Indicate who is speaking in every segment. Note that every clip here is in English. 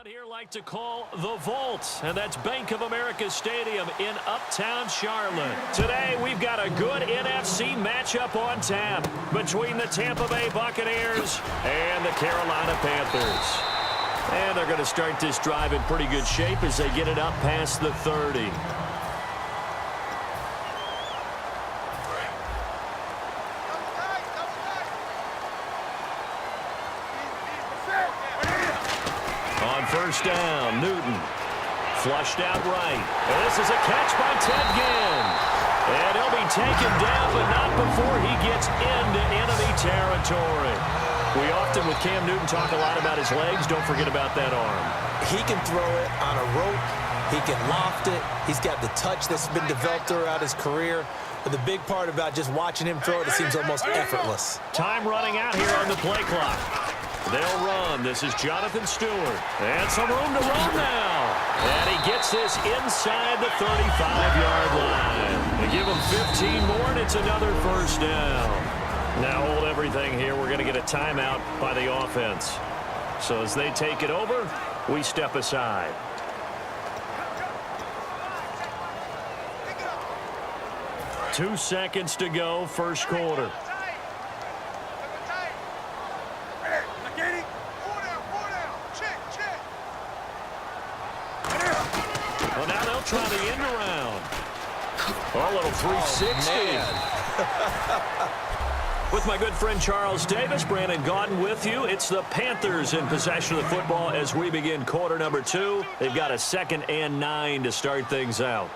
Speaker 1: around here like to call the Vault, and that's Bank of America Stadium in Uptown Charlotte. Today, we've got a good NFC matchup on tap between the Tampa Bay Buccaneers and the Carolina Panthers. And they're going to start this drive in pretty good shape as they get it up past the 30. First down, Newton. Flushed out right. And this is a catch by Ted Ginn. And he'll be taken down, but not before he gets into enemy territory. We often, with Cam Newton, talk a lot about his legs. Don't forget about that arm.
Speaker 2: He can throw it on a rope. He can loft it. He's got the touch that's been developed throughout his career. But the big part about just watching him throw it, it seems almost effortless.
Speaker 1: Time running out here on the play clock. They'll run. This is Jonathan Stewart. And some room to run now. And he gets this inside the 35-yard line. They give him 15 more, and it's another first down. Now hold everything here. We're going to get a timeout by the offense. So as they take it over, we step aside. Two seconds to go, first quarter. Well, now they'll try the end around. Oh, a little 360. With my good friend Charles Davis, Brandon Gaudin with you. It's the Panthers in possession of the football as we begin quarter number 2. They've got a 2nd and 9 to start things out.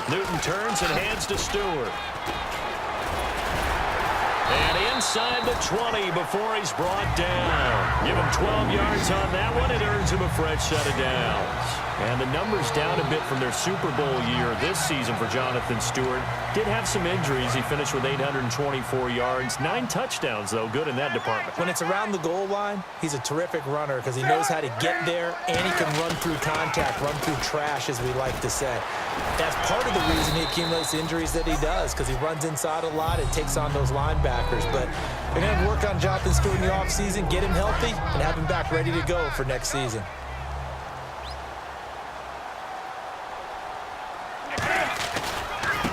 Speaker 1: Newton turns and hands to Stewart. And inside the 20 before he's brought down. Give him 12 yards on that one. It earns him a fresh set of downs. And the numbers down a bit from their Super Bowl year this season for Jonathan Stewart. Did have some injuries. He finished with 824 yards. 9 touchdowns, though. Good in that department.
Speaker 2: When it's around the goal line, he's a terrific runner because he knows how to get there, and he can run through contact, run through trash, as we like to say. That's part of the reason he accumulates injuries that he does, because he runs inside a lot and takes on those linebackers. But they're going to work on Jonathan Stewart in the offseason, get him healthy, and have him back ready to go for next season.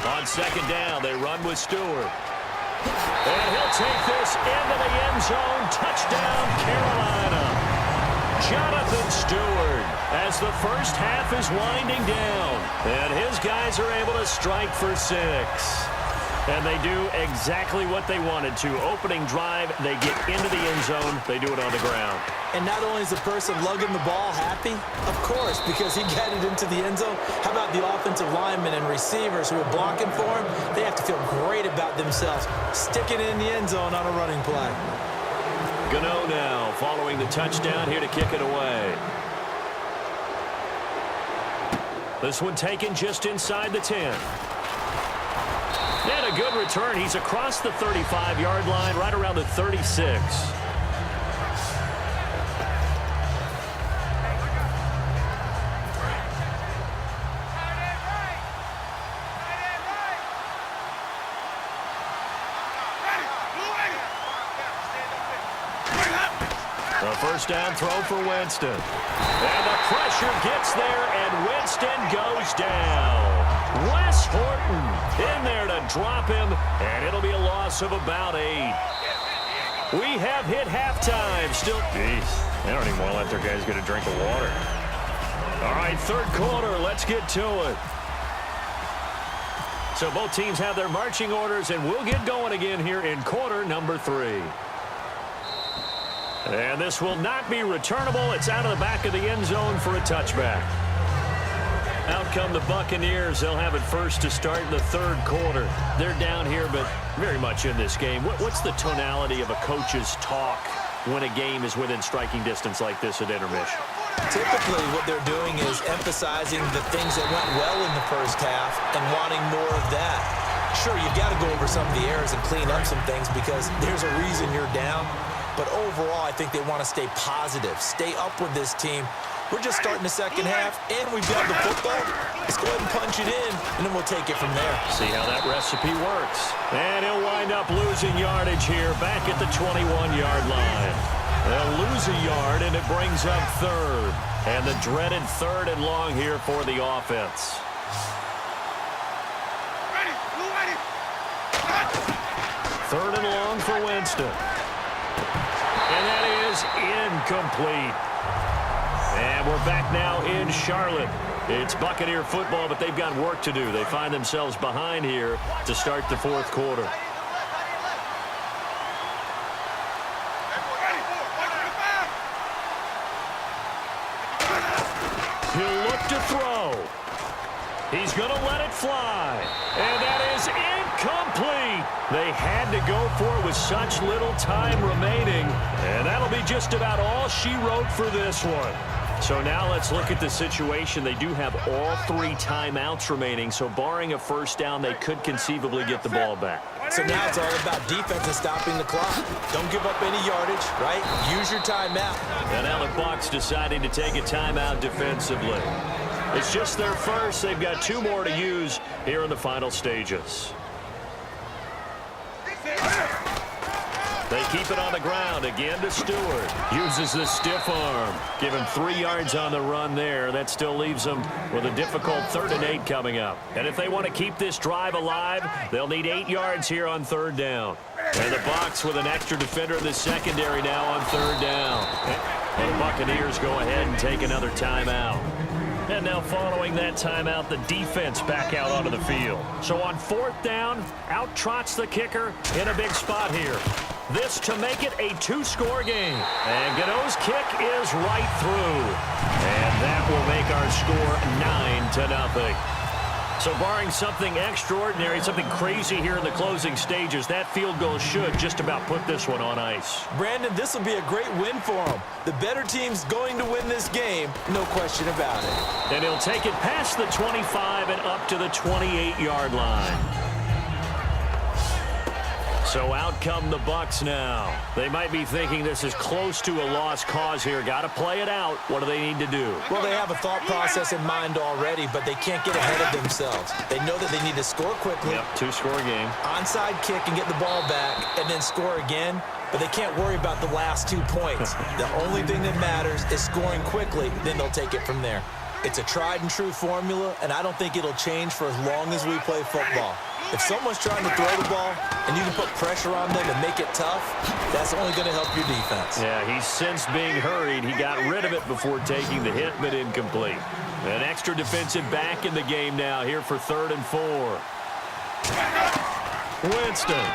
Speaker 1: On second down, they run with Stewart. And he'll take this into the end zone. Touchdown, Carolina. Jonathan Stewart, as the first half is winding down. And his guys are able to strike for 6. And they do exactly what they wanted to. Opening drive, they get into the end zone. They do it on the ground.
Speaker 2: And not only is the person lugging the ball happy, of course, because he got it into the end zone. How about the offensive linemen and receivers who are blocking for him? They have to feel great about themselves, sticking it in the end zone on a running play.
Speaker 1: Gano now following the touchdown here to kick it away. This one taken just inside the 10. And a good return. He's across the 35-yard line, right around the 36. A first down throw for Winston. And the pressure gets there, and Winston goes down. Wes Horton in there to drop him, and it'll be a loss of about 8. We have hit halftime. Still, geez, they don't even want to let their guys get a drink of water. All right, third quarter, let's get to it. So both teams have their marching orders, and we'll get going again here in quarter number 3. And this will not be returnable. It's out of the back of the end zone for a touchback. Out come the Buccaneers. They'll have it first to start the third quarter. They're down here, but very much in this game. What's the tonality of a coach's talk when a game is within striking distance like this at intermission?
Speaker 2: Typically, what they're doing is emphasizing the things that went well in the first half and wanting more of that. Sure, you've got to go over some of the errors and clean up some things because there's a reason you're down. But overall, I think they want to stay positive, stay up with this team, We're just starting the second half, and we've got the football. Let's go ahead and punch it in, and then we'll take it from there.
Speaker 1: See how that recipe works. And he'll wind up losing yardage here back at the 21-yard line. They'll lose a yard, and it brings up third. And the dreaded third and long here for the offense. Third and long for Winston. And that is incomplete. And we're back now in Charlotte. It's Buccaneer football, but they've got work to do. They find themselves behind here to start the fourth quarter. He'll look to throw. He's going to let it fly. And that is incomplete. They had to go for it with such little time remaining. And that'll be just about all she wrote for this one. So now let's look at the situation. They do have all 3 timeouts remaining. So barring a first down, they could conceivably get the ball back.
Speaker 2: So now it's all about defense and stopping the clock. Don't give up any yardage, right? Use your timeout.
Speaker 1: And now the Bucs deciding to take a timeout defensively. It's just their first. They've got 2 more to use here in the final stages. They keep it on the ground. Again to Stewart. Uses the stiff arm. Give him 3 yards on the run there. That still leaves them with a difficult 3rd and 8 coming up. And if they want to keep this drive alive, they'll need 8 yards here on 3rd down. And the Bucs with an extra defender in the secondary now on 3rd down. And the Buccaneers go ahead and take another timeout. And now following that timeout, the defense back out onto the field. So on 4th down, out trots the kicker in a big spot here. This to make it a 2-score game. And Gano's kick is right through. And that will make our score 9-0. So barring something extraordinary, something crazy here in the closing stages, that field goal should just about put this one on ice.
Speaker 2: Brandon, this will be a great win for them. The better team's going to win this game, no question about it.
Speaker 1: And he'll take it past the 25 and up to the 28-yard line. So out come the Bucs now. They might be thinking this is close to a lost cause here. Got to play it out. What do they need to do?
Speaker 2: Well, they have a thought process in mind already, but they can't get ahead of themselves. They know that they need to score quickly.
Speaker 1: Yep, 2-score game.
Speaker 2: Onside kick and get the ball back and then score again. But they can't worry about the last 2 points. The only thing that matters is scoring quickly. Then they'll take it from there. It's a tried and true formula, and I don't think it'll change for as long as we play football. If someone's trying to throw the ball and you can put pressure on them and make it tough, that's only going to help your defense.
Speaker 1: Yeah, he's since being hurried. He got rid of it before taking the hit, but incomplete. An extra defensive back in the game now here for 3rd and 4. Winston.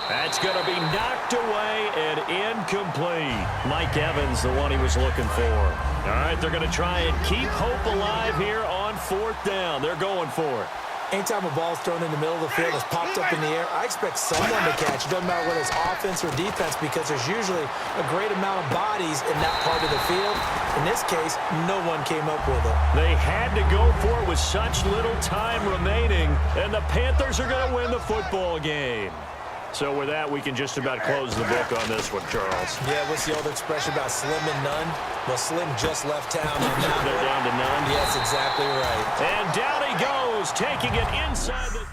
Speaker 1: That's going to be knocked away and incomplete. Mike Evans, the one he was looking for. All right, they're going to try and keep hope alive here on 4th down. They're going for it.
Speaker 2: Anytime a ball's thrown in the middle of the field, it's popped up in the air, I expect someone to catch. It doesn't matter whether it's offense or defense because there's usually a great amount of bodies in that part of the field. In this case, no one came up with it.
Speaker 1: They had to go for it with such little time remaining, and the Panthers are going to win the football game. So with that, we can just about close the book on this one, Charles.
Speaker 2: Yeah, what's the old expression about slim and none? Well, Slim just left town.
Speaker 1: They're down to none?
Speaker 2: Yes, exactly right.
Speaker 1: And down he goes, taking it inside the